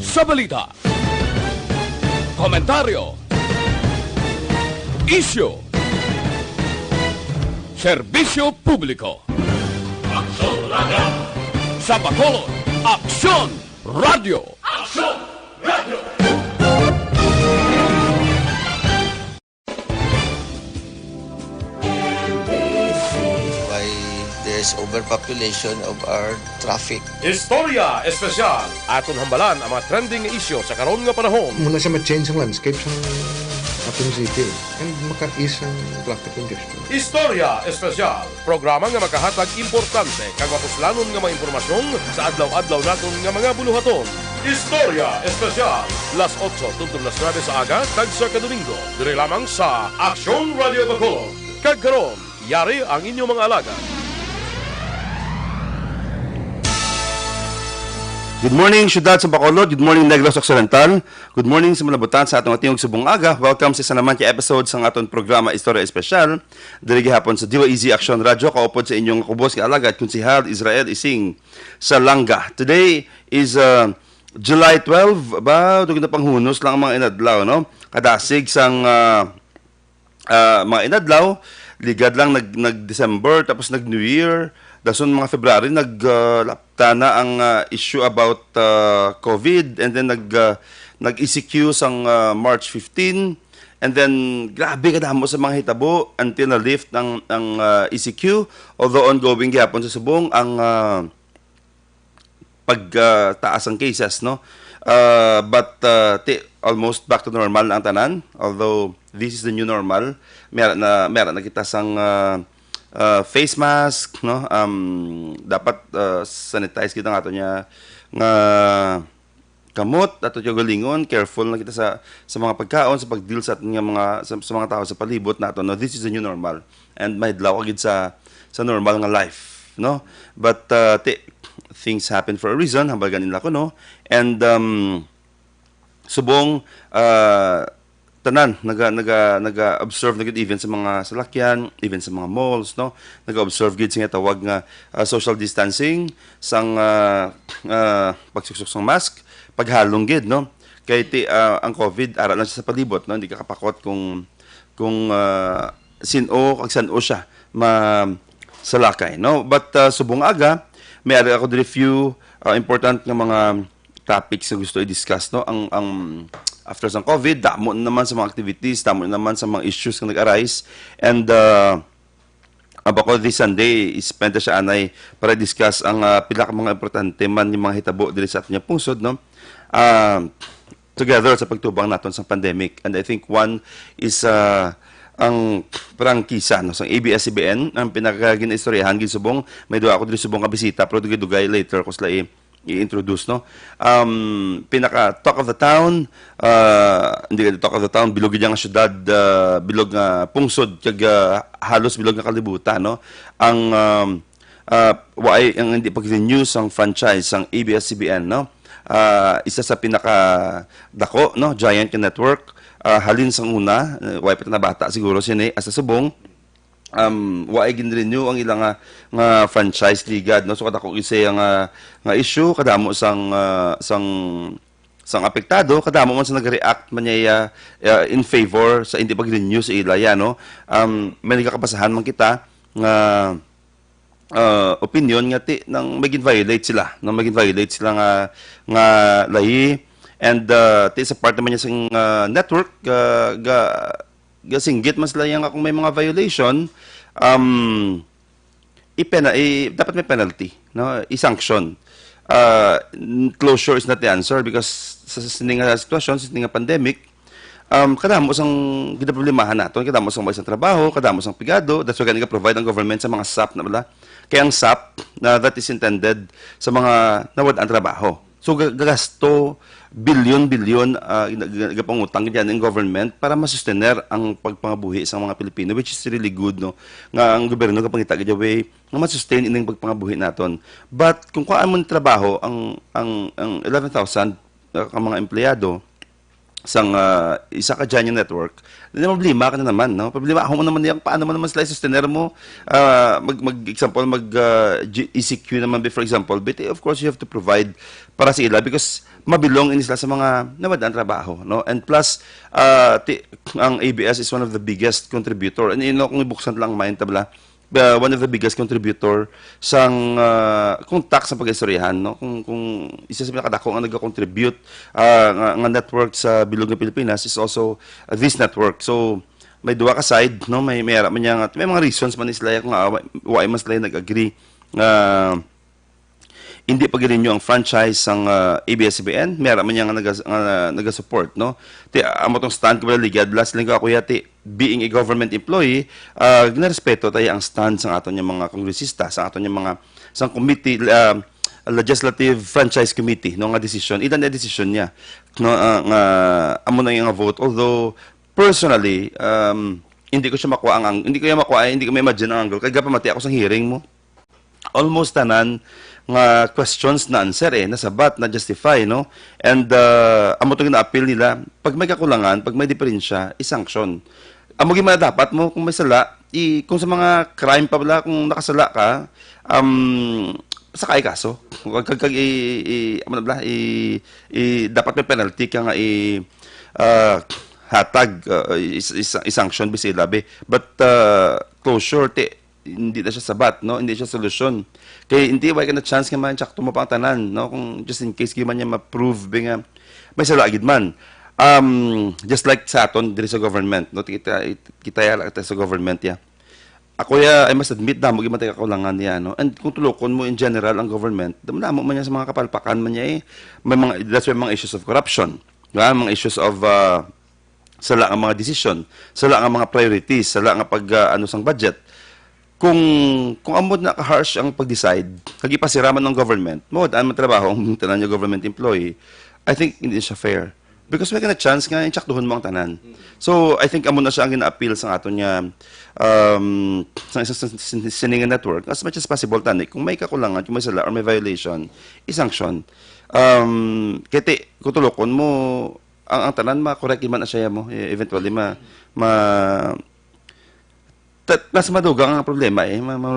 sa balita, komentaryo, isyu, serbisyo publiko. Aksyon Radio! Sa Bacolod, Aksyon Radio! Aksyon Radio! There's overpopulation of our traffic. Istorya Espesyal. Aton hambalan ang mga trending isyo sa karon nga panahon. Muna siya ma-change ang landscape sa ating city and maka-ease ang traffic congestion. Istorya Espesyal. Programa nga makahatag importante kag mapuslanon nga mga impormasyon sa adlaw-adlaw naton nga mga buluhaton. Istorya Espesyal. Las 8 tungtong las 9 sa aga kag sa kadomingo. Dire lamang sa Aksyon Radio Bacolod. Kag karon, yari ang inyong mga alaga. Good morning, syudad sa Bacolod. Good morning, Negros Occidental. Good morning sa malabutan sa atong ating subong aga. Welcome sa isa naman kay episode sa atong programa Istorya Espesyal. Dili gihapon sa DYEZ Action Radio. Kaupod sa inyong kubos kaalaga at konsehal Israel Ising sa Langga. Today is July 12. Dugay na panghunos lang ang mga inadlaw, no? Kadasig sang mga inadlaw. Ligad lang nag-December, tapos nag-New Year. Dason mga February naglapta na ang issue about COVID, and then nag-ECQ sang March 15, and then grabe kadamo sa mga hitabo until na lift ang ECQ, although ongoing gyapon sa subong ang pagtaas ang cases, no. But almost back to normal na ang tanan, although this is the new normal. Meron na kita sang face mask, no, dapat sanitize kita nga ato niya nga kamot ato yung galingon, careful na kita sa mga pagkaon, sa pagdeal sa ating mga sa mga tao sa palibot nato, no. This is the new normal and mahidlaw agid sa normal nga life, no. But things happen for a reason, hambal ganin ko, no. And subong tanan naga-observe na gid even sa mga salakyan, even sa mga malls, no. Naga-observe gid sa tawag nga social distancing, sang pagsuksok sang mask, paghalong gid, no. Kay ang COVID ara lang siya sa palibot, no. Hindi ka kapakot kung sino kag san-o siya salakay, no. But subong aga may ako diri few important nga mga topics na gusto i-discuss, no. Ang after sa COVID, damo naman sa mga activities, damo naman sa mga issues na nag-arise. And abako this Sunday, spend siya anay para discuss ang pila ka mga importante man yung mga hitabo dili sa ating pungsod, no? Together sa pagtubang naton sa pandemic. And I think one is ang prangkisa, no, sa ABS-CBN, ang pinakaginaistoryahan gid subong, may duha ako diri subong ka bisita, pero dugay later ko sila i-introduce, no. Pinaka talk of the town, hindi ka talk of the town, bilog nga syudad, bilog nga pungsod, kag halos bilog nga kalibutan, no. Ang ang hindi pag-news ang franchise ang ABS-CBN, no. Isa sa pinaka dako, no, giant network, halin sang una, way pa na bata siguro sini asa subong. Waay gin-renew ang ilang nga franchise ligad, no. So kada ko isa nga issue, kadamo sang apektado, kadamo man sa nag-react man niya in favor sa hindi pag-renew sa ilaya, no. May nagkakabasahan man kita nga opinion nga nang magin violate sila, no, magin violate sila nga lahi, and sa part naman niya sang network gasinggit mas layang akong may mga violation, dapat may penalty, no, i-sanction. Closure is not the answer because sa sining nga sitwasyon, sa sining nga pandemic, kadamo sang ginaproblemahan naton, kadamo sang may isang trabaho, kadamo sang pigado. That's why ganun provide ang government sa mga SAP na bala. Kaya ang SAP that is intended sa mga nawad ang trabaho. So gagasto bilyon gapangutang diyan ng government para masustener ang pagpangabuhi sa mga Pilipino, which is really good, no, nga ang gobyerno kapangita gid way nga masustain ining pagpangabuhi naton. But kung kuan mo trabaho ang 11,000 ka mga empleyado, isa ka dyan yung network, problema ka na naman, no? Problema ako mo naman yung paano mo naman sila sustainer mo, example, ECQ naman, for example, but of course, you have to provide para sa ila because mabilong in sila sa mga nawadaan trabaho, no? And plus, ang ABS is one of the biggest contributor. And kung ibuksan lang mind tabla, one of the biggest contributor kung tax sa pag-istoryahan, no? Kung isa sa pinakadako ang nag-contribute nga network sa bilog ng Pilipinas is also this network. So may duwa ka side, no? May mga reasons man sila kung why mas sila nag-agree hindi pa gininyo ang franchise ng ABS-CBN, mayroon man niya nag-support, no? Amo tong stand ko wala ligad, last lang ako yati, being a government employee, ginarespeto tayo ang stand sa aton yung mga kongresista, sa aton yung mga sa committee, legislative franchise committee, no, nga decision, ilan na decision niya, no, amo na yung vote, although, personally, hindi ko ma-imagine ang angle, kaya pamati ako sa hearing mo, almost tanan nga questions na answer nasabat, na justify, no? And amo to gina-appeal nila, pag may kakulangan, pag may diferensya, i-sanction. Amo gid dapat mo kung may sala, kung sa mga crime pa pala kung nakasala ka, sakay kaso. Dapat may penalty ka nga hatag i-sanction bisila be. But closure hindi na siya sabat, no? Hindi siya solusyon. Kaya hindi wala ka na chance nga man tsakto mo pang tanan, no? Kung just in case man niya ma-prove nga may sala agid man. Just like sa aton diri sa government, no? Kita sa government ya. Ako I must admit damo gyud man tay kakulangan niya, no? And kung tulokon mo in general ang government, damo man niya sa mga kapalpakan man niya may that's why mga issues of corruption, diba? Mga issues of sala ang mga decision, sala ang mga priorities, sala ang sang budget. Kung amod na ka-harsh ang pag-decide, kagipasiraman ng government, daan man trabaho ang tanan yung government employee, I think hindi siya fair. Because may ka na chance nga, inchakduhon mo ang tanan. So, I think amod na siya ang gina-appeal sa aton niya sa siningan network. As much as possible, tani, kung may kakulangan, kung may sala or may violation, isanction. Kaya kutulokon mo, ang tanan, ma-correct man na siya mo, eventually, mas madugang ang problema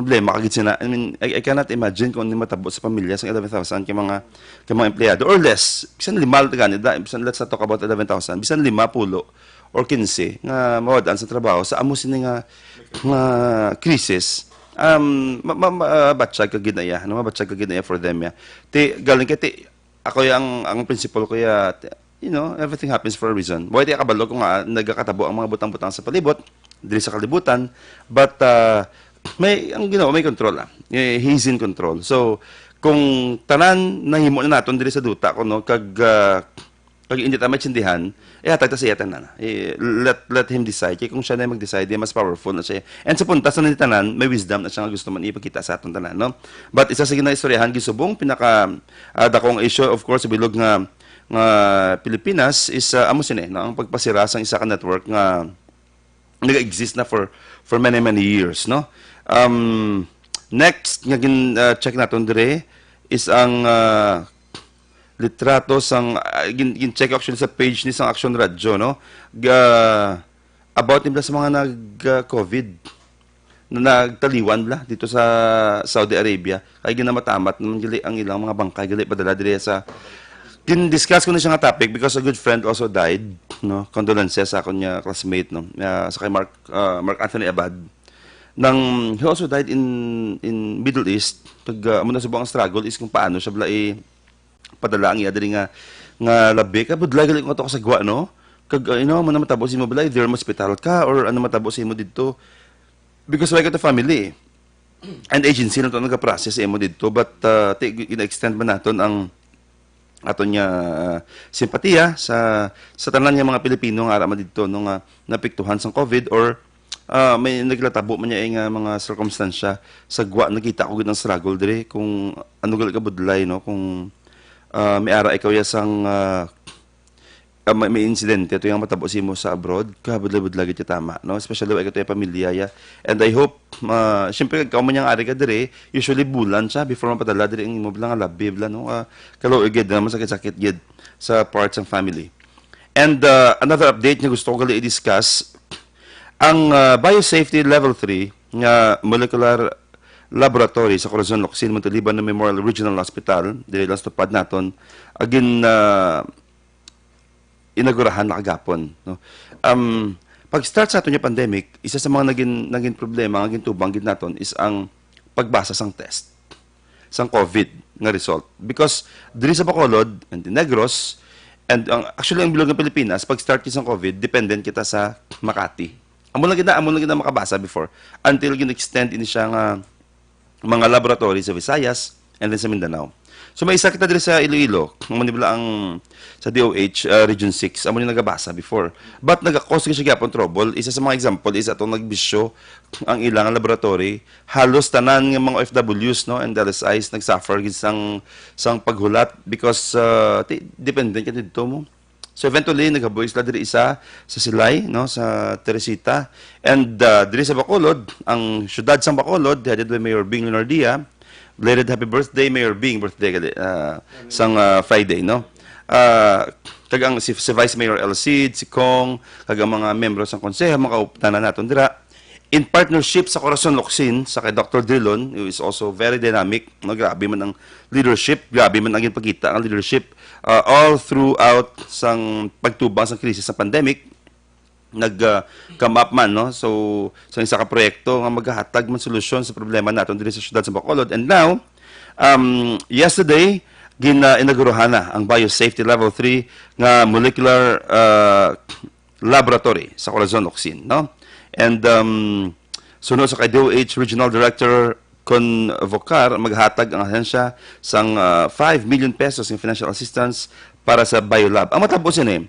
problema kagid sina. I mean, I cannot imagine kung hindi matabo sa pamilya sa 11,000 kay mga empleyado or less. Bisan 5 ganida, bisan let's talk about 11,000. Bisan 5 pulo or 15 nga mawadaan sa trabaho sa amo sini nga crisis. Batsyag kagid na ya, mabatsyag kagid na ya for them ya. Galing kay ako ang principle ko ya, everything happens for a reason. Buhay tayo kabalo kung nagkakatabo ang mga butang-butang sa palibot, dili sa kalibutan, but may control he's in control. So kung tanan nahimo na naton diri sa duta kuno kag hindi ta maintindihan hatag ta sa tanan let him decide. Kay kung siya na mag-decide mas powerful na siya, and sa punta sa tanan may wisdom na siya nga gusto man ipakita sa aton tanan, no? But isa sa ginaistoryahan gisubong pinaka dakong issue of course bilog nga Pilipinas is amo sini no ang pagpasira sang isa ka network nga nag-exist na for many years, no? Next nga check naton dire is ang litrato sang check actually sa page ni sang Action Radio, no? About nila sa mga nag-COVID na nagtaliwan bla dito sa Saudi Arabia kay ginamatamat naman gali ang ilang mga bangkay gali padala dire sa discuss ko na siya nga topic because a good friend also died, no? Condolences sa akong niya classmate, no? Sa kay Mark Anthony Abad. He also died in Middle East. Muna subong ang struggle is kung paano siya bala padala ang iya diri nga labi ka budlay gali ko to sa gwa, no? Kag mo na matabo si mo bala either hospital ka or ano matabo si mo didto because like the family and agency na to nagaprocess mo didto, but ina-extend man naton ang aton niya simpatiya sa tanan niya mga Pilipino nga arama didto no nga napiktuhan sang COVID or may naglatabo man niya nga mga circumstansya sa gwa. Nakita ko gid ang struggle dire kung ano gali ka budlay, no? Kung may ara ikaw ya sang may insidente ito yung matabo si mo sa abroad kabudlay-budlay gid tama, no? Especially ikaw to pamilya ya, and I hope syempre kag man yang ari ka dire usually bulan siya before mapadala dire ang imo bla nga labi bla, no? Kalo gid na masakit-sakit gid sa parts ng family. And another update na gusto ko gali i-discuss, ang Biosafety Level 3 nga molecular laboratory sa Corazon Locsin, Montaliban na Memorial Regional Hospital, dili lang sa tupad naton, agin inagurahan na kagapon. No? Pag-start sa ato niya pandemic, isa sa mga naging problema, naging tubang gid naton is ang pagbasa sang test, sang COVID nga result. Because diri sa Bacolod and the Negros, and actually ang bilog ng Pilipinas, pag-start kita sa COVID, dependent kita sa Makati. Amo lang kita makabasa before, until gin-extend ini siya nga mga laboratory sa Visayas and then sa Mindanao. So may isa kita diri sa Iloilo, kung manibla ang sa DOH Region 6, amo ni nagabasa before. But nagakos siya gyapon trouble. Isa sa mga example is atong nagbisyo ang ilang laboratory, halos tanan nga mga OFWs no and LSIs nagsuffer gid sang paghulat because dependent ka dito mo. So eventually nagabuhi sila diri isa sa Silay no sa Teresita and diri sa Bacolod, ang syudad sang Bacolod headed by Mayor Bing Leonardia. Belated happy birthday, Mayor Bing, birthday kadi sang Friday, no? Kagang si Vice Mayor El Cid, si Kong, kagang mga membro sang konseho, mga uptanan naton dira. In partnership sa Corazon Locsin, sa kay Dr. Drilon, who is also very dynamic, no? Grabe man ang leadership, grabe man ang pagkita ang leadership all throughout sang pagtubang sa krisis sa pandemic. Come up man no so isa ka proyekto nga maghahatag man solusyon sa problema naton diri sa syudad sa Bacolod. And now yesterday inaguruhan na ang Biosafety Level 3 nga molecular laboratory sa Corazon Locsin no. And sunod sa kay DOH Regional Director Convocar maghatag ang ahensya sang 5 million pesos in financial assistance para sa biolab. Ang matapos ni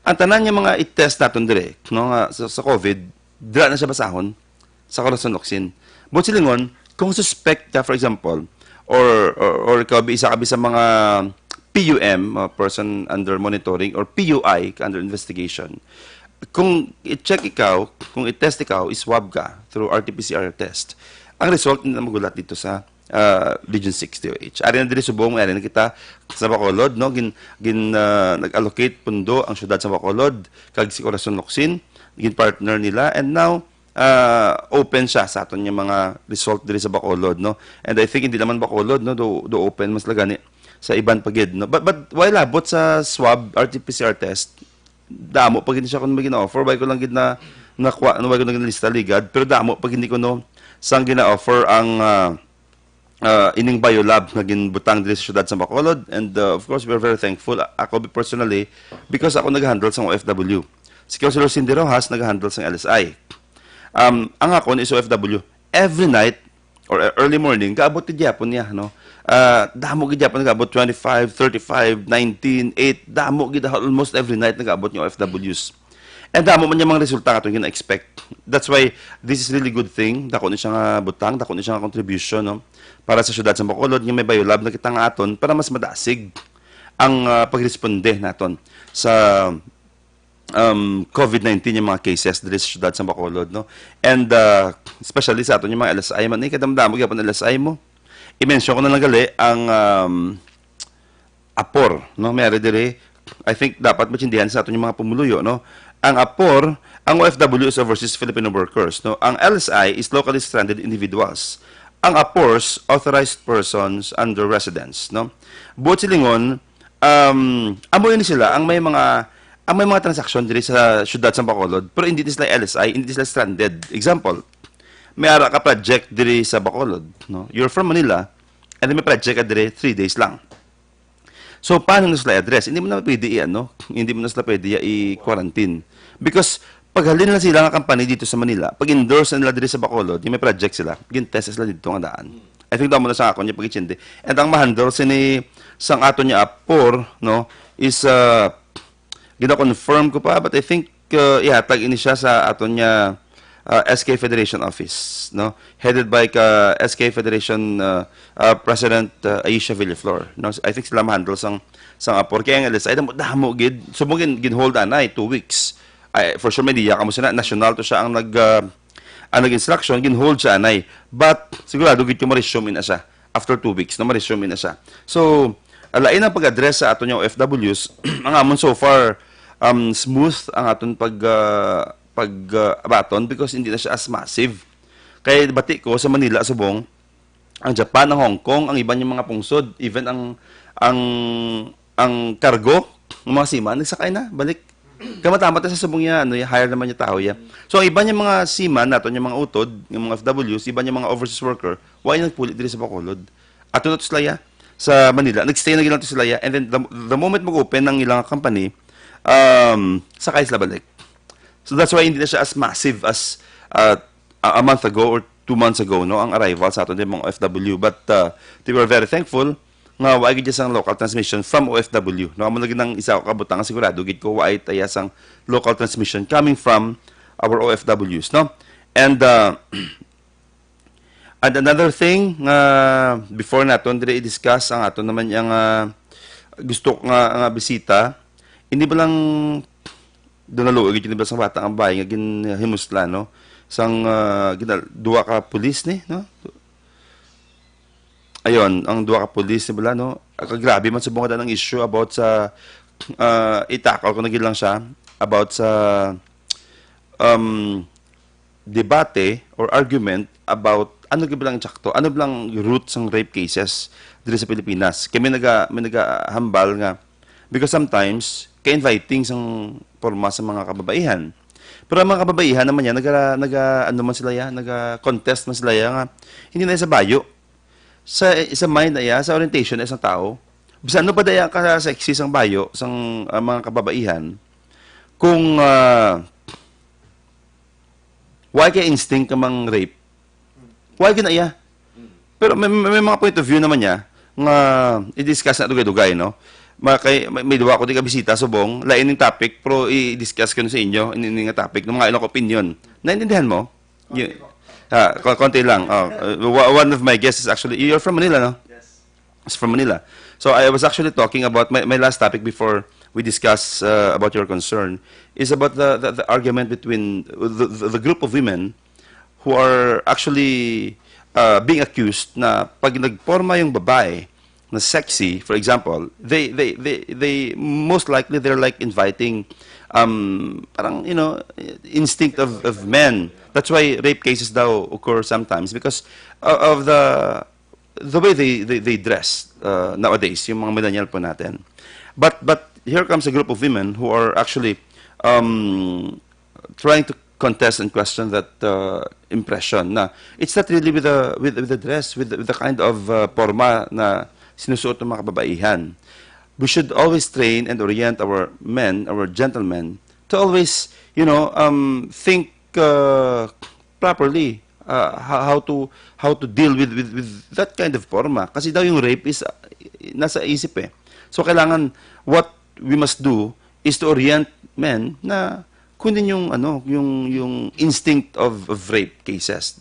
ang tanan niya mga i-test natin dire, no, sa COVID, dira na siya basahon sa Corazon Locsin. But silingon, kung suspect ka, for example, or ikaw isa ka sa mga PUM, person under monitoring, or PUI, under investigation, kung i-check ikaw, kung i-test ikaw, i-swab ka through RT-PCR test, ang result hindi na magulat dito sa Region 6 DOH. Ari na diri subong ari na kita sa Bacolod no nag-allocate pundo ang syudad sa Bacolod kag si Corazon Locsin gin partner nila and now open siya sa aton yung mga result diri sa Bacolod no. And I think hindi naman Bacolod no do open mas lagani sa iban pagid no. But while abot sa swab RT-PCR test damo pag hindi siya kun magina-offer bay ko lang gid na nakuha no bay ko lang lista ligad pero damo pag hindi ko no sang gina-offer ang ining biolab na ginbutang diri sa syudad sa Bacolod and of course we're very thankful ako personally because ako nag-handle sa OFW. Si Councilor Cindy Rojas nag-handle sa LSI. Ang ako is OFW every night or early morning kaabot ti gyapon niya no. Damo gid gyapon nagaabot 25, 35, 19, 8 damo gid almost every night nagaabot ni OFWs. And damo man yung mga resulta nga itong gina-expect. That's why this is really good thing. Dako ni siya nga butang, dako ni siya nga contribution no? Para sa syudad sa Bacolod, yung may biolab na kita nga aton para mas madasig ang pagresponde naton sa COVID-19 yung mga cases diri sa syudad sa Bacolod. No? And especially sa aton yung mga LSI man, kadamdamo gyapon LSI mo. I-mention ko na lang gali ang APOR. No? Mayroon diri, I think dapat matsindihan sa aton yung mga pumuluyo. No? Ang APOR, ang OFW is overseas Filipino workers. No? Ang LSI is locally stranded individuals. Ang APORs, authorized persons under residence. No? Buot silingon, amo yun sila, ang may mga transaksyon diri sa syudad sa Bacolod, pero hindi sila LSI, hindi sila stranded. Example, may ara ka project diri sa Bacolod. No? You're from Manila, and then may project ka diri 3 days lang. So, paano na sila address? Hindi mo na pwede hindi mo na sila pwede i-quarantine. Because, pag halin na sila ng company dito sa Manila, pag endorse na nila dito sa Bacolod, yung may project sila, gin-test sila dito nga daan. I think daw mo na sa ako niya pag-ichindi. And ang mahandle, sang ato niya apor, no, is, gina-confirm ko pa, but I think, ihatag ini siya sa ato niya SK Federation Office, no? Headed by SK Federation President Aisha Villaflor. No? I think sila ma-handle sang apor. Kaya nga, ay damo gid. So, mo gin-hold anay, 2 weeks. For sure, may diya kamo sila. National to siya ang nag-instruction, gin-hold siya anay. But, sigurado, gid yung ma-resume na siya. After 2 weeks, no, ma-resume na siya. So, alain ang pag-address sa ato niyong OFWs, ang amon so far, smooth ang aton pag-abaton because hindi na siya as massive. Kaya bati ko sa Manila, subong, ang Japan, ang Hong Kong, ang iba niyang mga pungsod, even ang cargo, ng mga seaman, nagsakay na, balik. Kamatamat na sa subong niya, hire naman niya tao ya. So, ang iba niyang mga seaman, nato yung mga utod, yung mga FWs, iba niyang mga overseas worker, why nagpulit dito sa Bacolod? Ato na to sila ya, sa Manila. Nagstay na gilang to sila ya, and then the moment mag-open ng ilang company, sakay sila balik. So, that's why hindi na siya as massive as a month ago or 2 months ago, no, ang arrival sa aton din mga OFW. But they were very thankful nga waay gid sang local transmission from OFW. No, amo lagi nang isa ka kabutang sigurado gid ko waay taya sang local transmission coming from our OFWs, no? And and another thing before naton dire i-discuss ang aton naman yang gusto nga bisita, hindi ba lang dunalo gid ba sang bata ang bahay nga ginhimusla, no? Sang duwa ka pulis ni, no? Ayon, ang duwa ka pulis ni bala, no? Grabe man subong ng issue about sa itakal ko nagil lang siya about sa debate or argument about ano gibilang tsakto, ano bilang root sang rape cases dito sa Pilipinas. Kami nagahambal nga because sometimes ka-inviting sang porma sa mga kababaihan. Pero ang mga kababaihan naman yan, ano man sila yan, naga-contest man sila yan, nga, hindi na sa bayo. Sa mind na yan, sa orientation na isang tao, bisa ano pa daya ka sexy sang bayo, sang mga kababaihan, kung why kaya instinct ka mang rape? Why ginaya? Pero may mga point of view naman niya, nga i-discuss na dugay-dugay, no? May duwa ko di ka bisita subong, lain ng topic, pero i-discuss ko sa inyo, ini nga topic, ng mga ilang opinion. Naintindihan mo? Konti lang. One of my guests is actually, you're from Manila, no? Yes. It's from Manila. So I was actually talking about, my last topic before we discuss about your concern, is about the argument between the group of women who are actually being accused na pag nagporma yung babae, na sexy, for example, they most likely they're like inviting parang instinct of men. That's why rape cases daw occur sometimes because of the way they dress nowadays, yung mga millennial po natin. But here comes a group of women who are actually trying to contest and question that impression na it's not really with the dress, with the kind of porma na sinusuot ng mga kababaihan. We should always train and orient our men, our gentlemen, to always, think properly how to deal with that kind of forma. Kasi daw yung rape is nasa isip eh. So kailangan what we must do is to orient men na kunin yung instinct of rape cases,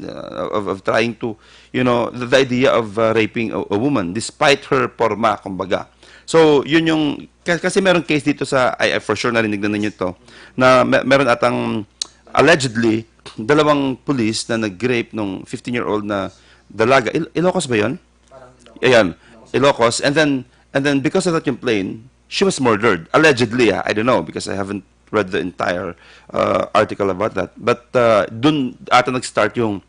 of trying to, the idea of raping a woman despite her porma, kumbaga. So, yun yung, kasi meron case dito sa, for sure narinig na ninyo to, na meron atang allegedly, 2 pulis na nag-rape nung 15-year-old na dalaga. Ilocos ba yun? Ayan, Ilocos. And then because of that complaint, she was murdered. Allegedly, I don't know, because I haven't read the entire article about that. But dun ata nag-start yung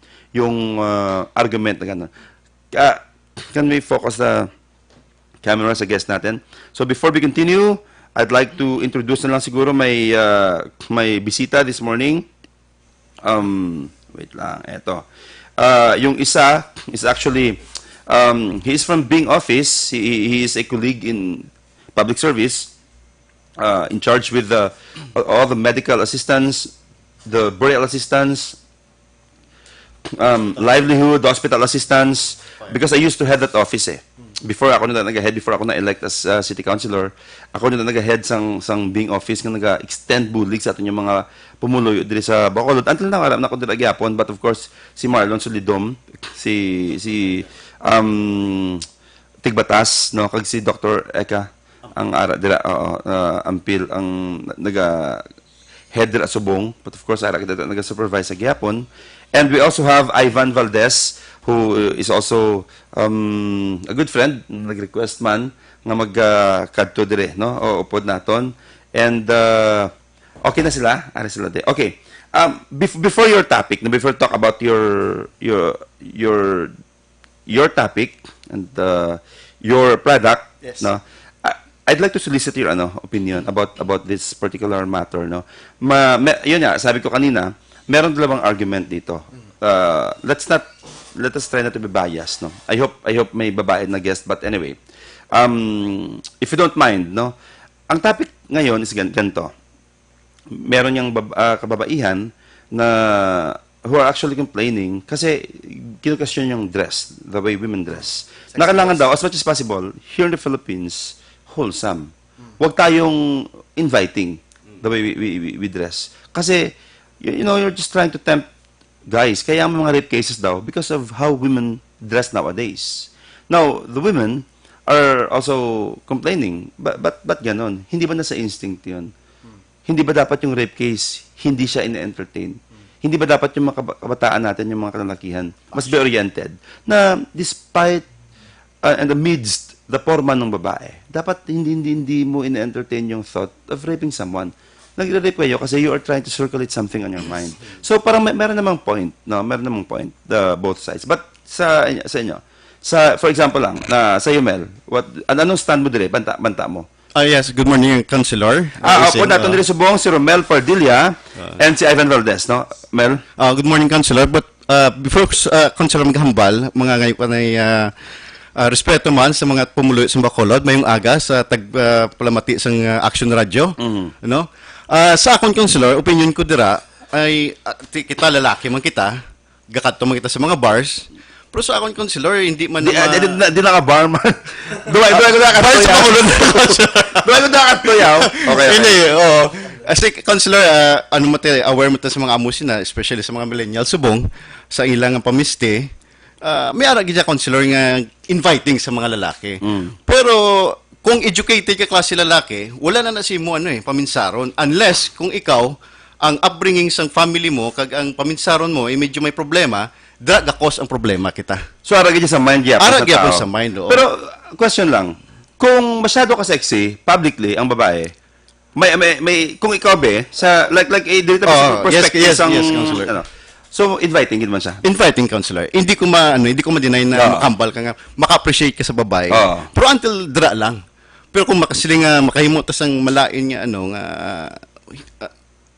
argument na gano'n. Can we focus the camera sa guest natin? So before we continue, I'd like to introduce na lang siguro may bisita this morning. Wait lang, eto. Yung isa is actually, he is from Bing Office. He is a colleague in public service, in charge with all the medical assistance, the burial assistance, livelihood, hospital assistance, because I used to head that office eh. Before ako na-elect as city councilor, ako na nag-head sang Bing Office nga naga-extend bulig sa aton yung mga pumuloy diri sa Bacolod. Until now, alam na ko diri gyapon, but of course, si Marlon Solidom, si Tigbatas, no, kag si Dr. Eka, ang ara dira ampil ang naga-head dira subong, but of course, ara kita naga-supervise sa gyapon. And we also have Ivan Valdez, who is also a good friend, nag-request man nga magkadto dire, no? O upod naton. And okay na sila? Ari sila din. Okay. Before your topic, before talk about your topic and your product, Yes. no? I'd like to solicit your opinion about this particular matter, no. Yun nga, sabi ko kanina, meron dalawang argument dito. Let us try not to be biased, no. I hope may babae na guest, but anyway. If you don't mind, no. Ang topic ngayon is ganito. Meron yung kababaihan na who are actually complaining kasi kinukasyon yung dress, the way women dress. Na kailangan daw, as much as possible, here in the Philippines, wholesome. Huwag tayong inviting the way we dress. Kasi, you're just trying to tempt guys. Kaya ang mga rape cases daw because of how women dress nowadays. Now, the women are also complaining. But ganon? Hindi ba nasa instinct yun? Hindi ba dapat yung rape case, hindi siya in-entertain? Hindi ba dapat yung mga kabataan natin, yung mga kalalakihan, mas be oriented? Na despite and amidst the forma ng babae, dapat hindi mo in-entertain yung thought of raping someone. Nagre-rape kayo kasi you are trying to circulate something on your mind. So parang meron namang point, no? Meron namang point, both sides. But sa inyo, for example lang, sa Mel, anong stand mo dire? Banta mo. Yes, good morning, Councilor. Opo, natin diri subong si Romel Pardilla and si Ivan Valdez, no? Mel? Good morning, Councilor. But before Councilor maghambal, mga ngayon pa na respeto man sa mga pumuloy sa Bacolod, mayong aga sa tagpalamati sang Action Radio. No? Sa akong Councilor, opinion ko dira ay kita lalaki man kita, gakat man kita sa mga bars. Pero sa akong Councilor, hindi man Di naka-bar man. Duway ko nakatuyaw. Okay. Hindi, oo. Kasi, Councilor, aware mo sa mga amusin na, especially sa mga millennial subong, sa ilang pamiste, may arag dyan, Councilor, nga inviting sa mga lalaki. Pero, kung educated ka klase lalaki, wala na si mo, paminsaron. Unless, kung ikaw, ang upbringing sa family mo, kag ang paminsaron mo, medyo may problema, cause ang problema kita. So, aragyan sa mind yapon sa tao. Aragyan sa mind, oo. Pero, question lang, kung masyado ka sexy, publicly, ang babae, may kung ikaw like dito perspective yes, Councilor. So, inviting gid man siya. Inviting, Councilor. Hindi ko ma-deny na makambal ka nga, maka-appreciate ka sa babae. Pero until dra lang. Pero kung makahimo tas ang malain nga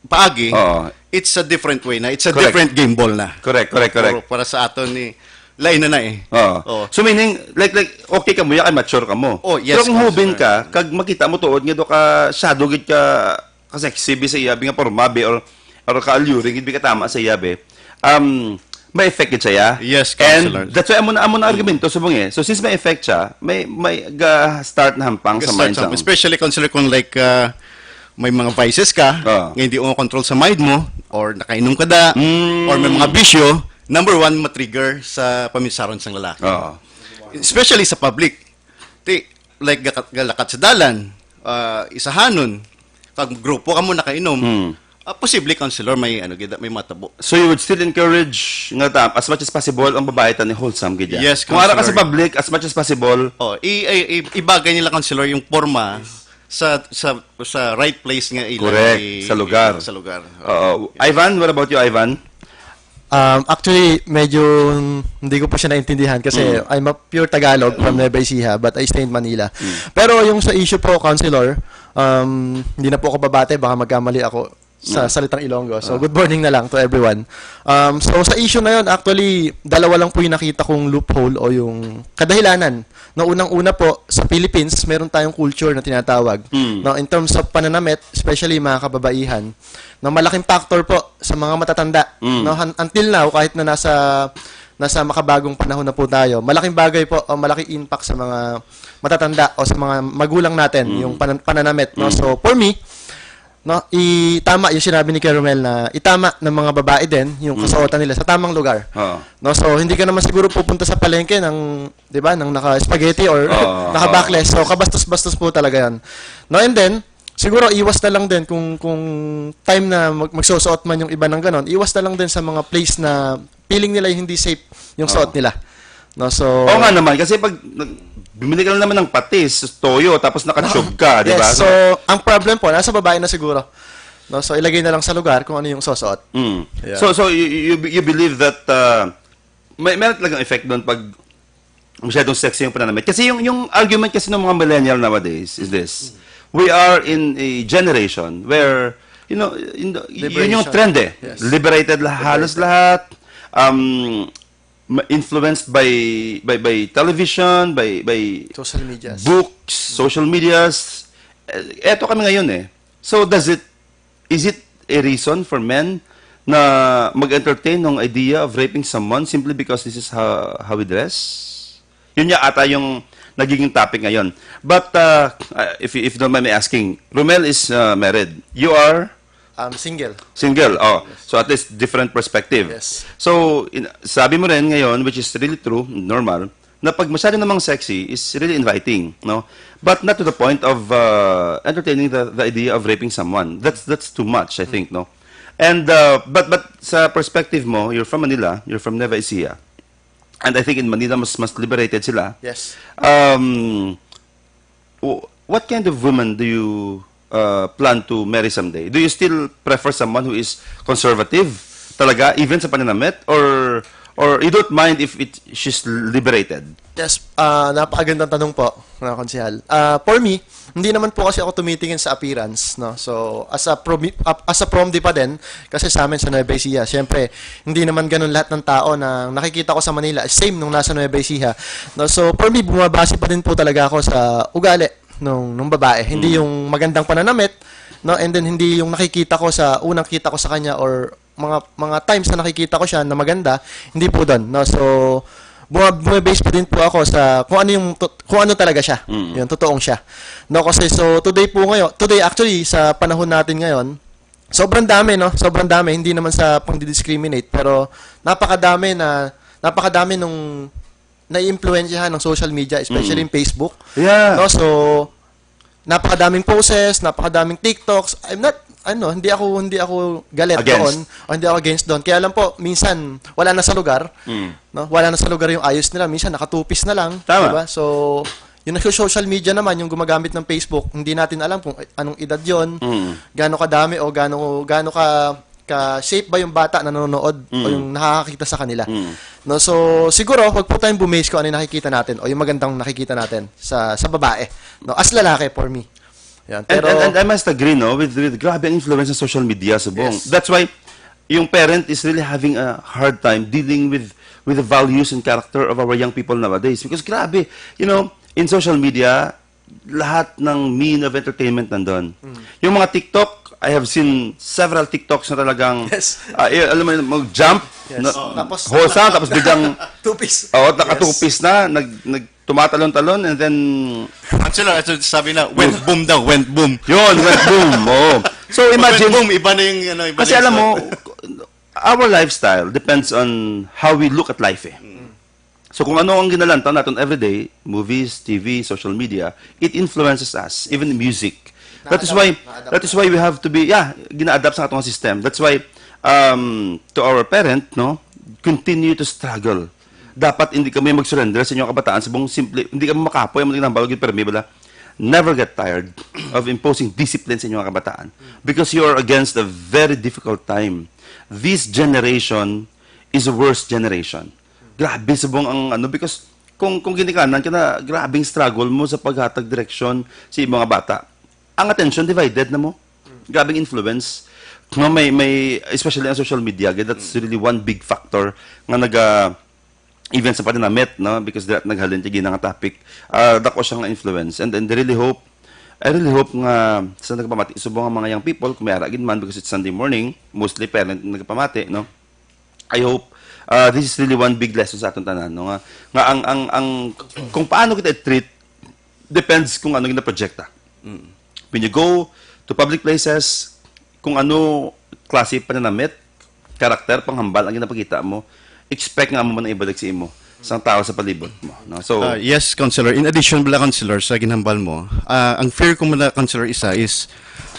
paagi, it's a different way na. It's a different game ball na. Correct. Pero para sa aton lain na So meaning like okay ka mo ya kay mature ka mo. Yes, pero kung hubin ka kag makita mo tuod nga do ka shadow gid ka sexy bi sa iyabi nga pormabe or ka alluring gid bi ka tama sa iyabi. May effect gid siya. Yes, Councilor. And that's why amo na argumento subong So since may effect siya, may start na hampang sa mind sa. Especially, Councilor, kung may mga vices ka, nga hindi mo control sa mind mo, or nakainom ka or may mga bisyo, number one, matrigger sa paminsaron sang lalaki. Especially sa public. Like galakat sa dalan, isahanon, kag grupo ka mo nakainom, posible, Councilor, may matabo. So you would still encourage nga as much as possible ang babae tani wholesome gid. Yes, kung ara ka Councilor. sa public, as much as possible. Ibagay nila, Councilor, yung forma sa right place nga ilang. Correct, sa lugar. Sa lugar. Ivan, what about you, Ivan? Actually, medyo hindi ko pa siya naintindihan kasi I'm a pure Tagalog from Nueva Ecija, but I stay in Manila. Pero yung sa issue po, Councilor, hindi na po ako babate, baka magkamali ako sa salitang Ilonggo. So, good morning na lang to everyone. So, sa issue na yun, actually, dalawa lang po yung nakita kong loophole o yung kadahilanan. No, unang-una po, sa Philippines, meron tayong culture na tinatawag. No, in terms of pananamit, especially mga kababaihan, no, malaking factor po sa mga matatanda. No, until now, kahit na nasa makabagong panahon na po tayo, malaking bagay po o malaking impact sa mga matatanda o sa mga magulang natin, yung pananamit. No? So, for me, no, itama yung sinabi ni Keromel na itama ng mga babae din yung kasuotan nila sa tamang lugar. No, so hindi ka naman siguro pupunta sa palengke ng, 'di ba, ng naka-spaghetti or naka-backless. So kabastos-bastos po talaga 'yan. No, and then siguro iwas na lang din kung time na magsusuot man yung iba ng ganon, iwas na lang din sa mga place na feeling nila yung hindi safe yung suot nila. No, so Oo nga naman, kasi pag bumili ka lang naman ng patis, toyo, tapos nakatsyog ka, di ba? Yes, so ang problem po nasa babae na siguro. No, so ilagay na lang sa lugar kung ano yung susuot. Yeah. So you believe that meron talagang effect doon pag masyadong sexy yung pananamit. Kasi yung argument kasi ng mga millennial nowadays is this. We are in a generation where, yun yung trend eh. Yes. Liberated halos lahat. Influenced by television, by Social media. books, social medias. Eto kami ngayon eh. So is it a reason for men na mag-entertain ng idea of raping someone simply because this is how we dress? Yun niya ata yung nagiging topic ngayon. But if you don't mind me asking, Romel is married. You are Single. single. Oh, so at least different perspective. Yes. So sabi mo rin ngayon, which is really true, normal, na pag masyado namang sexy is really inviting, no? But not to the point of entertaining the idea of raping someone. That's too much, I think, no? And but sa perspective mo, you're from Manila, you're from Nueva Ecija. And I think in Manila mas liberated sila. Yes. What kind of woman do you plan to marry someday? Do you still prefer someone who is conservative talaga, even sa pananamit? Or you don't mind if she's liberated? Yes, napakagandang tanong po, mga konsehal. For me, hindi naman po kasi ako tumitingin sa appearance, no. So, as a promdi pa din, kasi sa amin sa Nueva Ecija, syempre, hindi naman ganun lahat ng tao na nakikita ko sa Manila, same nung nasa Nueva Ecija. No, so, for me, bumabase pa din po talaga ako sa ugali nung babae. Hindi yung magandang pananamit, no, and then hindi yung nakikita ko sa unang kita ko sa kanya or mga times na nakikita ko siya na maganda, hindi po doon, no. So, bumabase pa din po ako sa kung ano talaga siya. Yun, totoong siya. No, kasi so today actually sa panahon natin ngayon, sobrang dami, no? Sobrang dami, hindi naman sa pang-discriminate, pero napakadami nung naiimpluwensyahan ng social media, especially in Facebook. Yeah. No, so napakadaming posts, napakadaming TikToks. Hindi ako galit doon o hindi ako against doon. Kaya lang po, minsan wala na sa lugar. No? Wala na sa lugar yung ayos nila. Minsan nakatupis na lang, Tama. diba? So, yung social media naman, yung gumagamit ng Facebook, hindi natin alam kung anong edad 'yon, gaano kadami o gaano ka shape ba yung bata na nanonood o yung nakakakita sa kanila. No, so siguro wag po tayong bumase kung ano yung nakikita natin o yung magandang nakikita natin sa babae. No, as lalaki for me. Yan, pero And I must agree, no, with grabe ang influence ng social media sa buong. Yes. That's why yung parent is really having a hard time dealing with the values and character of our young people nowadays. Because grabe, in social media, lahat ng mean of entertainment nandun. Yung mga TikTok, I have seen several TikToks na talagang, Yes. alam mo, mag-jump, Yes. Tapos hosa, tapos biglang, tupis. nakatupis na, tumatalon-talon, and then, Counselor, sabi na, went boom daw, went boom. yun, went boom. Oh. So imagine, Went boom, iba na yung, iba kasi na yung alam mo, our lifestyle depends on how we look at life eh. So kung ano ang ginalantan natin everyday, movies, TV, social media, it influences us, even music. That is why we have to be, gina-adapt sa atong system. That's why to our parent, no, continue to struggle. Dapat hindi kami mag-surrender sa inyong kabataan sa buong simple, hindi kami makapoy, hindi nang balog yung permi, bala. Never get tired of imposing discipline sa inyong kabataan because you are against a very difficult time. This generation is a worst generation. Grabe sa buong because kung ginikanan ka na, grabing struggle mo sa paghatag direksyon sa mga bata. Ang attention divided na mo. Grabing influence. No, may especially on social media, that's really one big factor nga even sa paninamit, no, because that naghalin tigi nga topic, dako siya nga influence. And I really hope nga sa nagpamati subong ang mga young people kung may aragin man because it's Sunday morning, mostly parent nagpamati, no. I hope this is really one big lesson sa atong tanan, no, nga ang kung paano kita treat depends kung ano gina-projecta. When you go to public places, kung ano klase pananamit, karakter, panghambal ang ginapakita mo, expect nga mo man ibadag sa imo sa tao sa palibot mo, no? So yes, Counselor. In addition, Counselor, sa ginhambal mo, ang fear ko muna, Counselor, is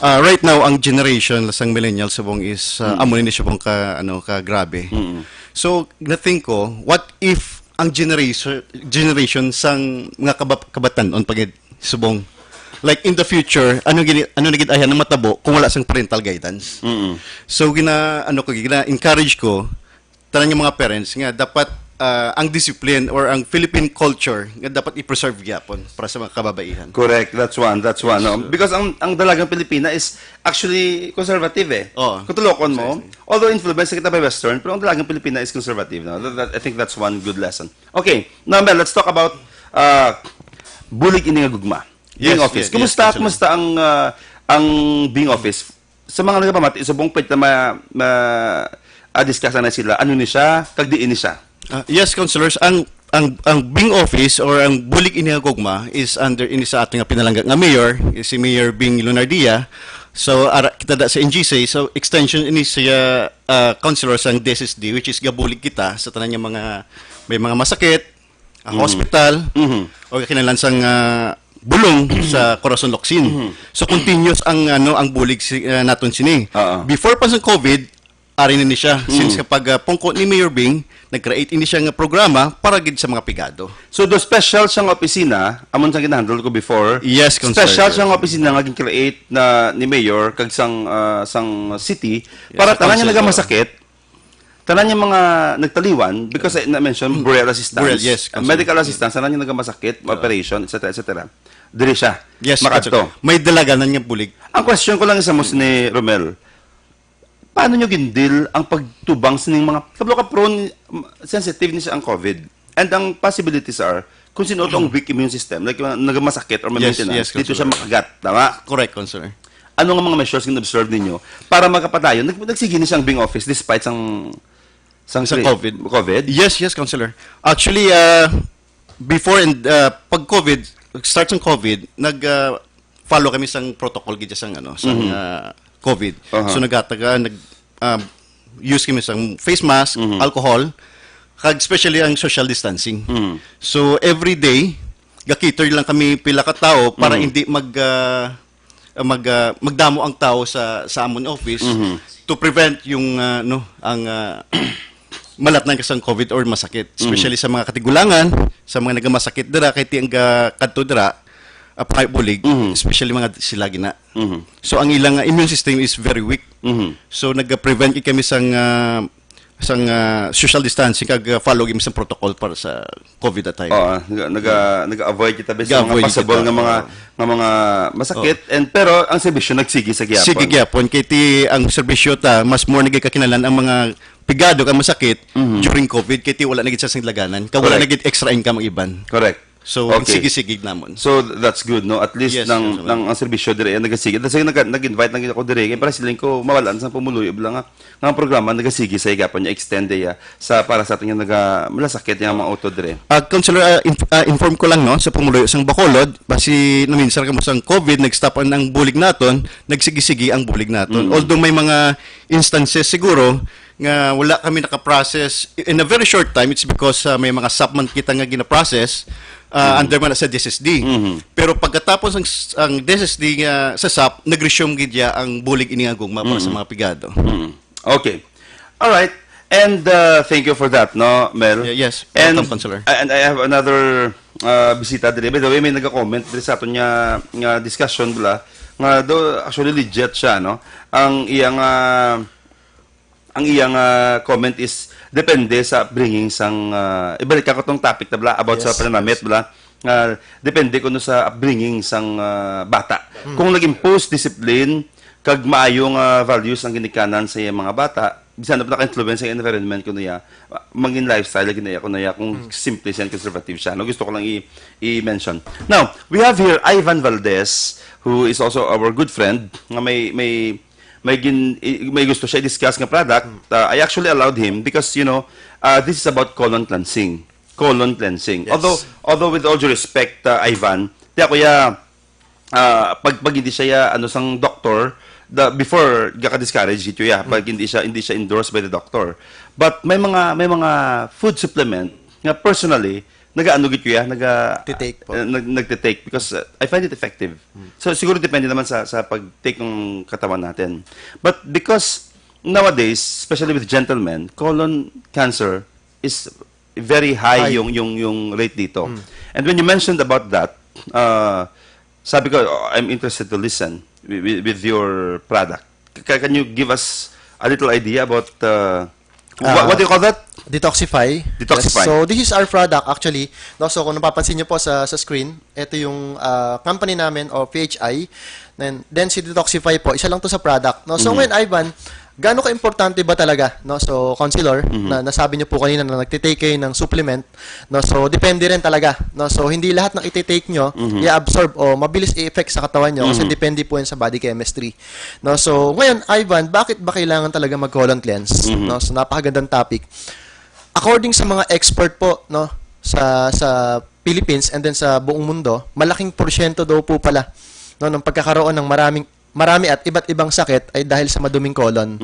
right now ang generation lasang millennials sabong is amo ni siya pong ka grabe. So, na-think ko, what if ang generation sang mga kabatan on pagid subong. Like in the future, ano nagid ayan ng matabo kung wala sang parental guidance. So gina encourage ko tanan yung mga parents nga dapat ang discipline or ang Philippine culture nga dapat i-preserve gyapon para sa mga kababaihan. Correct, that's one. No? Because ang dalagang Pilipina is actually conservative eh. Oo. Kung tulokon mo, although influenced kita by Western, pero ang dalagang Pilipina is conservative. No? I think that's one good lesson. Okay, now Mel, let's talk about bulig ini nga gugma. Bing office. Kumusta ang Bing office? Sa mga nagpamati, sa buong pwede na discussan na sila, ano ni siya, kagdiin ni siya. Yes, councilors, ang Bing office or ang bulig ini nga gugma is under ini sa ating pinalangga nga mayor, si Mayor Bing Lunardia. So ara kita da sa NGC, so extension ini siya councilors ang DSSD, which is gabulig kita sa tanan nga mga may mga masakit, hospital, o kinalansang bulong sa Corazon Locsin. So continuous ang bulig naton sini. Before pa sa COVID, ari na ni siya since kapag pungko ni Mayor Bing nag-create ini siya nga programa para gid sa mga pigado. So do special siyang opisina amon sa ginahandle ko before. Yes, special siyang opisina nga gin-create na ni Mayor kag sang city para tanan niya nagamasakit. Tanan niya mga nagtaliwan because I mentioned burial assistance, medical assistance, tanan niya nagamasakit, operation, etc. Dili siya. Yes, makadto. May dalaganan nga bulig. Ang question ko lang isa mo ni Romel, paano nyo gindil ang pagtubang sa mga kablo ka prone sensitive ni siya ang COVID? And ang possibilities are kung sino ang weak immune system, like nagamasakit or may maintenance, dito siya makagat. Tama? Correct, Counselor. Ano nga mga measures yung observe ninyo para magkapatayon? Nagsige ni siyang Bing office despite sang COVID? Yes, Counselor. Actually, before and pag COVID, start ng COVID, follow kami sang protocol gid sang COVID. So use kami sang face mask, alcohol, kag especially ang social distancing. So every day gakiter lang kami pila ka tao para hindi magdamo ang tao sa amon office to prevent yung ang malatnan kasang COVID or masakit, especially sa mga katigulangan, sa mga nagamasakit dira kay ti ang kadto dira bulig, especially mga sila gina. So ang ilang immune system is very weak. So nag-prevent kami sang social distancing kag follow kami sa protocol para sa COVID at time. Nag-avoid kita basta mga possible nga mga masakit pero ang serbisyo nagsigi sa gyapon. Sige gyapon kay ti ang serbisyo ta mas more nagikakinalan ang mga pigado kang masakit during COVID kay ti wala nagit sa laganan. Kag wala nagit extra income ang iban. Correct. So, sige-sige namon. So, that's good, no? At least, ng ang serbisyo dire, nag-sige. Kasi nag-invite lang ako dire, para silang ko mawalan sa pumuluyo. Bilang nga programa, nag-sige sa igapon niya, extend ya, para sa ating malasakit yung mga auto dire. Councilor, inform ko lang, no, sa pumuluyo sang Bacolod, basi naminsan kamo sang COVID, nag-stop ang bulig naton, nagsigi-sige ang bulig naton. Although may mga instances siguro, nga wala kami naka-process in a very short time, it's because may mga subman kita nga gina-process under man sa DSSD. Pero pagkatapos ang DSSD nga sa SAP, nag-resume gidya ang bulig ini nga gugma para sa mga pigado. Okay. All right. And thank you for that, no, Mel? Yes. Welcome, Councilor. And I have another bisita dire. By the way, may nagka-comment dire sa aton nga discussion bala nga do actually legit siya, no? Ang iyang comment is depende sa upbringing sang ibalik ka tong topic na bla about sa pananamit bla depende kuno sa upbringing sang bata. Kung nag-impose discipline kag maayong values ang ginikanan sa iyang mga bata, bisan na naka-influence ang environment kuno ya, maging lifestyle kuno ya kung simple and conservative siya. No, gusto ko lang i-mention. Now, we have here Ivan Valdez, who is also our good friend, nga may gusto siya i-discuss ng product. I actually allowed him because, this is about colon cleansing. Yes. Although with all due respect, Ivan, pag hindi siya sang doktor, before gaka-discourage ito pag hindi siya endorsed by the doctor. But may mga food supplement nga personally nagte-take because I find it effective. So siguro depende naman sa pag-take ng katawan natin. But because nowadays, especially with gentlemen, colon cancer is very high yung rate dito. And when you mentioned about that, sabi ko, I'm interested to listen with your product. Can you give us a little idea about what do you call that? Detoxify. Detoxify. Yes. So, this is our product actually. No, so, kung napapansin nyo po sa screen, ito yung company namin o PHI. Then si Detoxify po, isa lang to sa product. No? So, ngayon, Ivan, gaano ka-importante ba talaga? No? So, Counselor, na nasabi nyo po kanina na nagtitake kayo ng supplement. No? So, depende rin talaga. No? So, hindi lahat ng ititake nyo, i-absorb o mabilis i-effect sa katawan nyo kasi depende po yan sa body chemistry. No? So, ngayon, Ivan, bakit ba kailangan talaga mag-colon cleanse? No? So, napakagandang topic. According sa mga expert po, no, sa Philippines and then sa buong mundo, malaking porsyento daw po pala no ng pagkakaroon ng marami at iba't ibang sakit ay dahil sa maduming colon.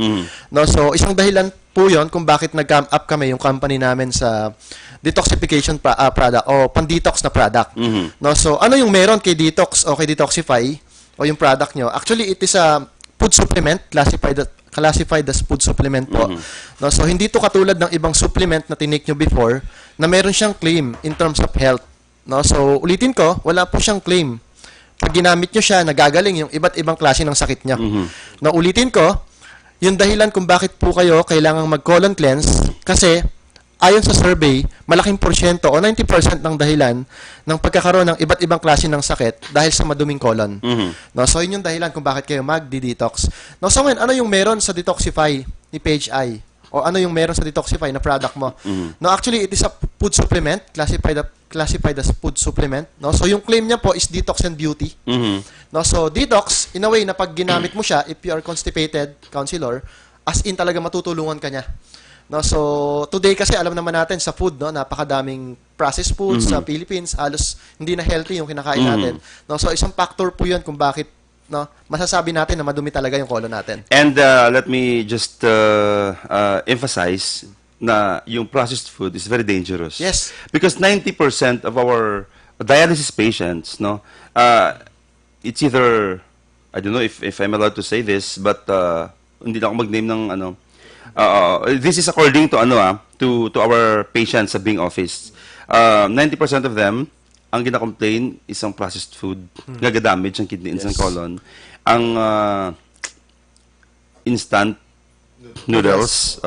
No, so isang dahilan po 'yon kung bakit nag-come up kami yung company namin sa detoxification product o pan-detox na product. No, so ano yung meron kay Detox o kay Detoxify o yung product nyo? Actually, it is a food supplement classified as food supplement po. No, so hindi to katulad ng ibang supplement na tinake nyo before na meron siyang claim in terms of health. No, so ulitin ko, wala po siyang claim. Pag ginamit nyo siya, nagagaling yung iba't ibang klase ng sakit niya. No, ulitin ko, yung dahilan kung bakit po kayo kailangang mag-colon cleanse kasi ayon sa survey, malaking porsyento o 90% ng dahilan ng pagkakaroon ng iba't ibang klase ng sakit dahil sa maduming colon. No, so yun yung dahilan kung bakit kayo mag-detox. No, so ngayon, ano yung meron sa Detoxify ni PHI? O ano yung meron sa Detoxify na product mo? No, actually, it is a food supplement, classified as food supplement. No, so yung claim niya po is detox and beauty. No, so detox, in a way na pag ginamit mo siya, if you are constipated, Counselor, as in talaga matutulungan ka niya. No, so today kasi alam naman natin sa food, no, napakadaming processed foods sa Philippines, halos hindi na healthy yung kinakain natin. No, so isang factor po 'yun kung bakit no, masasabi natin na madumi talaga yung colon natin. And let me just emphasize na yung processed food is very dangerous. Yes. Because 90% of our dialysis patients, no, it's either, I don't know if I'm allowed to say this, but hindi lang ako mag-name ng ano. This is according to to our patients sa Bing office. 90% of them ang gina-complain isang processed food, gaga-damage ang kidney, instant colon. Ang instant noodles,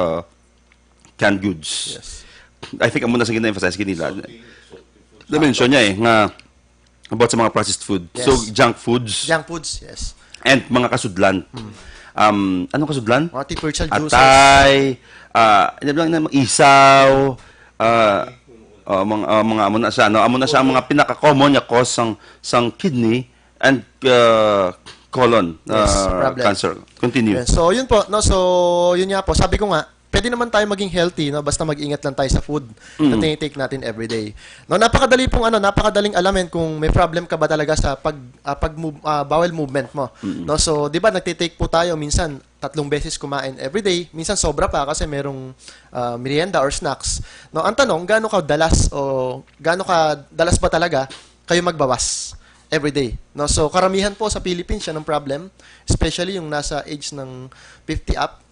canned goods. Yes. I think muna sa gina-emphasize kanila. Na-mention niya nga about sa mga processed food. Yes. So, junk foods. Junk foods, yes. And mga kasudlan. Anong kasudlan? Artificial juices. Atay, isaw, mga amo na siya, no? Amo na siya ang mga pinaka-common na cause sang kidney and colon problem. cancer. Continue. Yes. So, yun po. No? So, yun nga po. Sabi ko nga, pwede naman tayo maging healthy, no? Basta mag-ingat lang tayo sa food na tinitake natin every day. No, napakadaling alamin kung may problem ka ba talaga sa bowel movement mo. No, so 'di ba nagtitake po tayo minsan 3 beses kumain every day, minsan sobra pa kasi merong merienda or snacks. No, ang tanong, gaano ka dalas ba talaga kayo magbawas every day? No, so karamihan po sa Philippines yan ang problem, especially yung nasa age ng 50 up,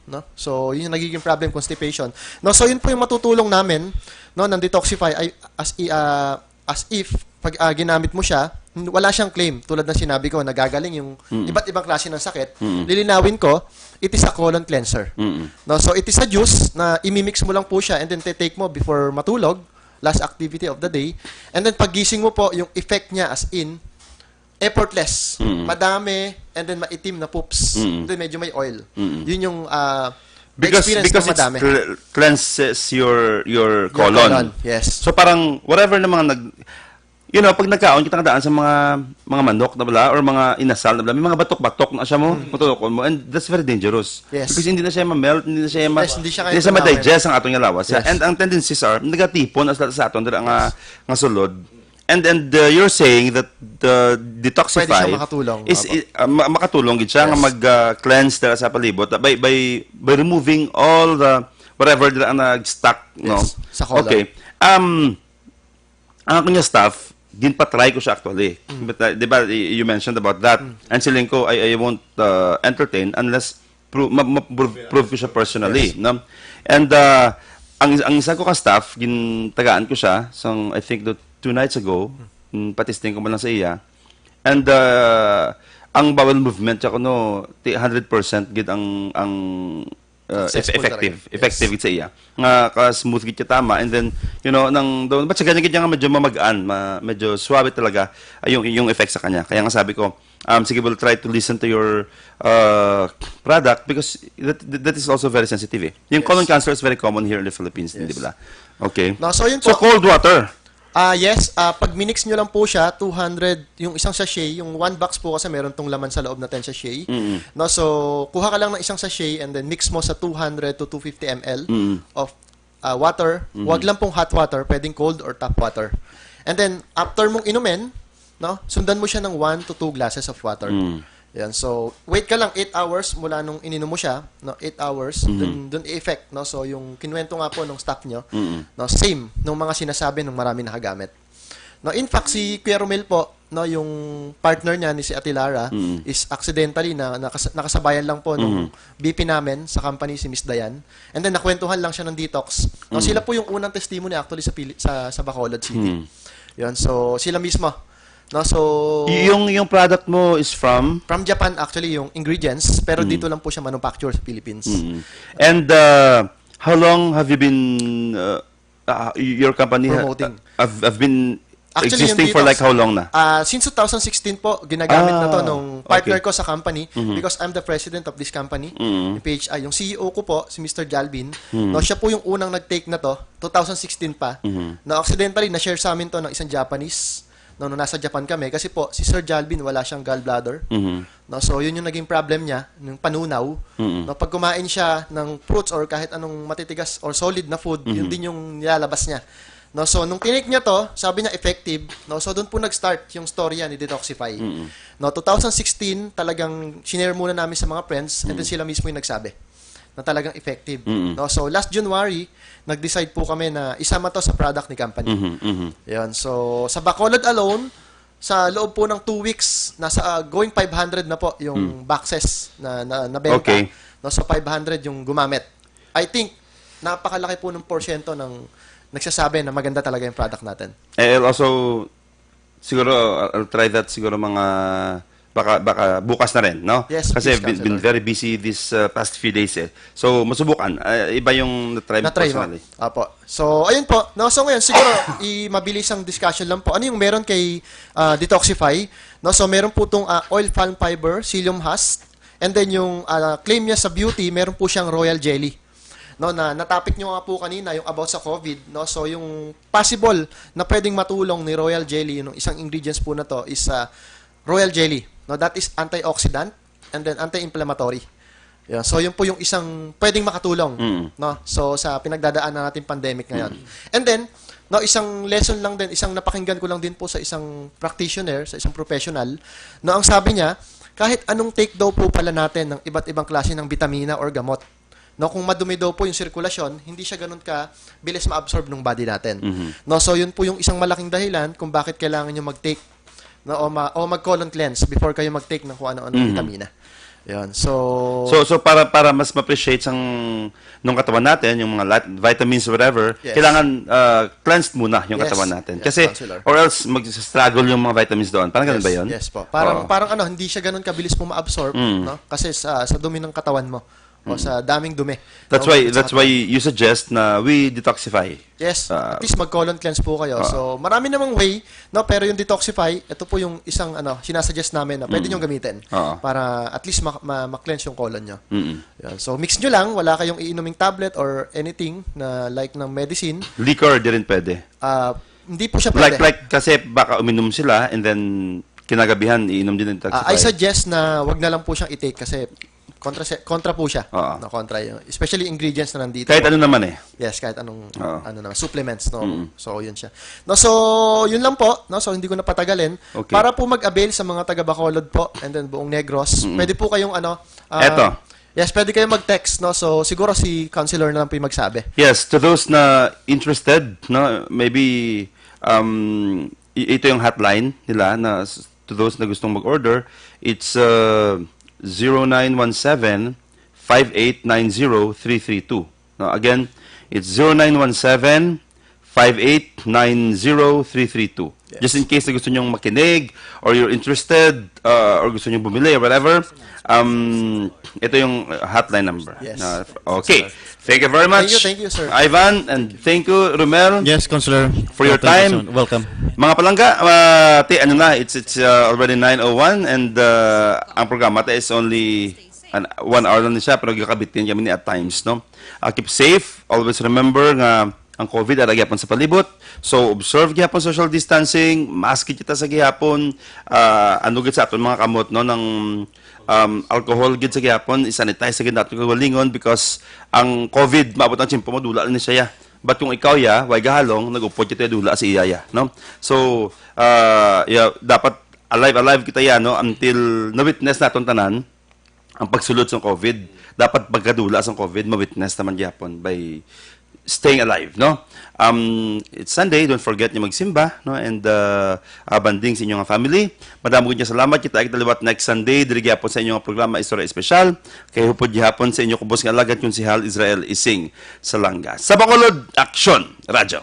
no? So yun yung nagiging problem, constipation. No, so yun po yung matutulong namin, no, ng Detoxify ay as if pag ginamit mo siya, wala siyang claim tulad ng sinabi ko, nagagaling yung iba't ibang klase ng sakit. Lilinawin ko, it is a colon cleanser. No, so it is a juice na imimix mo lang po siya and then take mo before matulog, last activity of the day. And then paggising mo po, yung effect niya as in effortless. Madami and then maitim na poops. Then medyo may oil. Yun yung Because experience ng madami. it cleanses your colon. Yes. So parang whatever na mga pag nagkaon kita kadaan sa mga manok na bala or mga inasal na bala, may mga batok-batok na siya mo, matutokon mo, and that's very dangerous. Yes. Because hindi na siya ma-melt, hindi na siya hindi siya ma-digest ang atong lawas. Yes. And ang tendencies are negatipon as sa aton dira nga sulod. And you're saying that the Detoxify Pwede siya makatulong. is makatulong gid siya nga mag-cleanse dira sa palibot by removing all the whatever dira ang nag-stuck, no? Yes, sa colon. Okay. Ang kunya staff, din pa-try ko siya actually. But, di ba, you mentioned about that. And siling ko, I won't entertain unless prove ko siya personally. Yes. No? And ang isa ko ka staff, gintagaan ko siya, I think 2 nights ago, patisting ko man lang sa iya. And ang bawal movement siya kuno 100% gid ang Successful effective talaga. effective gid sa iya nga ka smooth gid siya tama, and then nang doon but sa ganyan gid nga medyo mamagaan, medyo suabe talaga yung effect sa kanya. Kaya nga sabi ko, sige, we'll try to listen to your product because that is also very sensitive. Yung colon cancer is very common here in the Philippines, di ba? Okay. No, so yun po. So cold water. Yes, pag minix nyo lang po siya, 200, yung isang sachet, yung 1 box po kasi meron tong laman sa loob na 10 sachet. No, so, kuha ka lang ng isang sachet and then mix mo sa 200 to 250 ml of water. Huwag lang pong hot water, pwedeng cold or tap water. And then, after mong inumin, no, sundan mo siya ng 1 to 2 glasses of water. Yan, so, wait ka lang 8 hours mula nung ininom mo siya, no, 8 hours, dun i-effect, no, so yung kinuwento nga po ng staff nyo, no, same nung mga sinasabi ng marami nakagamit. No, in fact, si Kuya Romel po, no, yung partner niya ni si Atilara, is accidentally nakasabayan lang po nung BP namin sa company, si Miss Dayan, and then nakwentuhan lang siya ng detox. No, sila po yung unang testimony actually sa Bacolod City. Yan, so, sila mismo. No, so Yung product mo is from Japan actually yung ingredients, pero dito lang po siya manufacture sa Philippines. And how long have you been your company Promoting. have been Actually, existing yung for detox, like how long na? Since 2016 po, ginagamit na to nung partner okay. ko sa company because I'm the president of this company, yung PHI. Yung CEO ko po, si Mr. Jalvin, no, siya po yung unang nag-take na to, 2016 pa. No, accidentally, na-share sa amin to ng isang Japanese, no, nasa Japan kami, kasi po, si Sir Jalvin, wala siyang gallbladder. No, so, yun yung naging problem niya, ng panunaw. No, pag kumain siya ng fruits or kahit anong matitigas or solid na food, yun din yung nilalabas niya. No, so, nung tinik niya to, sabi niya effective. No, so, doon po nag-start yung storya ni Detoxify. No, 2016, talagang shinare muna namin sa mga friends, and then sila mismo yung nagsabi na talagang effective. No, so, last January, nag-decide po kami na isama to sa product ni company. Yan. So, sa Bacolod alone, sa loob po ng 2 weeks, nasa going 500 na po yung boxes na benta. Okay. No, so, 500 yung gumamit. I think, napakalaki po ng porsyento ng nagsasabi na maganda talaga yung product natin. I'll also siguro I'll try that siguro mga baka bukas na rin, no? Yes, kasi please, been very busy this past few days eh. So masubukan. Iba yung na-try mo Na-try mo. personally. Apo. So, ayun po. No, so ngayon, siguro, mabilis ang discussion lang po. Ano yung meron kay Detoxify? No, so, meron po itong oil palm fiber, psyllium husk, and then yung claim niya sa beauty, meron po siyang royal jelly. No, na natapik nyo nga po kanina yung about sa COVID, no? So yung possible na pwedeng matulong ni Royal Jelly, yung isang ingredients po na to is Royal Jelly. No, that is antioxidant and then anti-inflammatory. Yeah, so yun po yung isang pwedeng makatulong, no? So sa pinagdadaanan natin pandemic ngayon. And then no, isang lesson lang din, isang napakinggan ko lang din po sa isang practitioner, sa isang professional, no, ang sabi niya, kahit anong take daw po pala natin ng iba't ibang klase ng vitamina or gamot, no, kung madumi daw po yung sirkulasyon, hindi siya ganun ka bilis ma-absorb ng body natin. No, so yun po yung isang malaking dahilan kung bakit kailangan nyo mag-take, no, o mag-colon cleanse before kayo mag-take ng kung ano-ano vitamina. Yan. So para mas ma-appreciate nung katawan natin, yung mga vitamins whatever, Yes. kailangan cleansed muna yung Yes. katawan natin. Yes, Kasi counselor. or else mag-struggle yung mga vitamins doon. Parang ganun ba yun? Yes po. Parang Oo. parang hindi siya ganun kabilis po ma-absorb, no? Kasi sa dumi ng katawan mo o sa daming dumi. That's No, why sa that's why you suggest na we detoxify. Yes, at least mag-colon cleanse po kayo. So, marami namang way, no, pero yung Detoxify, ito po yung isang sinasuggest namin na pwede nyo gamitin para at least ma-cleanse yung colon nyo. Yan. So, mix nyo lang, wala kayong iinuming tablet or anything na like ng medicine. Liquor di rin pwede. Hindi po siya pwede. Like kasi baka uminom sila and then kinagabihan iinom din ng detoxify. I suggest na wag na lang po siyang i-take kasi kontra po siya. No, kontra yung, especially ingredients na nandito. Kahit ano naman eh. Yes, kahit anong naman, supplements, no. So yun siya. No, so yun lang po, no. So hindi ko na patagalin. Okay. Para po mag-avail sa mga taga Bacolod po and then buong Negros, pwede po kayong Eto. Yes, pwede kayong mag-text, no. So siguro si counselor na lang po yung magsabi. Yes, to those na interested, no, maybe ito yung hotline nila na to those na gustong mag-order, it's 0917-5890-332. No, again, It's 0917-5890-332. Just in case na gusto nyong makinig or you're interested or gusto nyong bumili or whatever, ito yung hotline number. Yes. Okay. Thank you very much. Thank you, sir. Ivan, and thank you, Romel. Yes, Counselor. For your Thank you, time. son. Welcome. Mga palangga, it's already 9:01 and ang programa is only 1 hour lang siya pero gakabitin kami ni at times, no? Keep safe. Always remember nga ang COVID ara gyapon sa palibot. So observe gyapon social distancing, mask kita sa gihapon, ano gid sa aton mga kamot no ng alcohol gid sa gihapon, isanitize sa gid nato kalingon because ang COVID maabot ang tiyempo mo dula ni siya. But kung ikaw way gahalong nagupod kita dula sa iya no. So dapat alive kita no until na-witness naton tanan ang pagsulod sa COVID. Dapat pagkadula sa COVID ma-witness naman gyapon by staying alive, no? It's Sunday, don't forget niyo magsimba, no? And banding sa inyong family. Madamo gid salamat kita liwat next Sunday diri gyapon sa inyong programa Istorya Espesyal. Kay hupod gyapon sa inyo kubos nga alagad kun si Hal Israel Ising sa Langga. Sa Bacolod, Aksyon Radyo.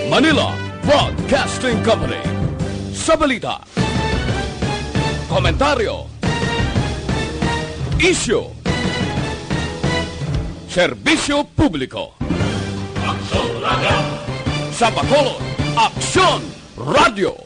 Manila Broadcasting Company. Sa balita, komentaryo, isyu, serbisyo publiko. Aksyon Radio! Sa Bacolod, Aksyon Radio!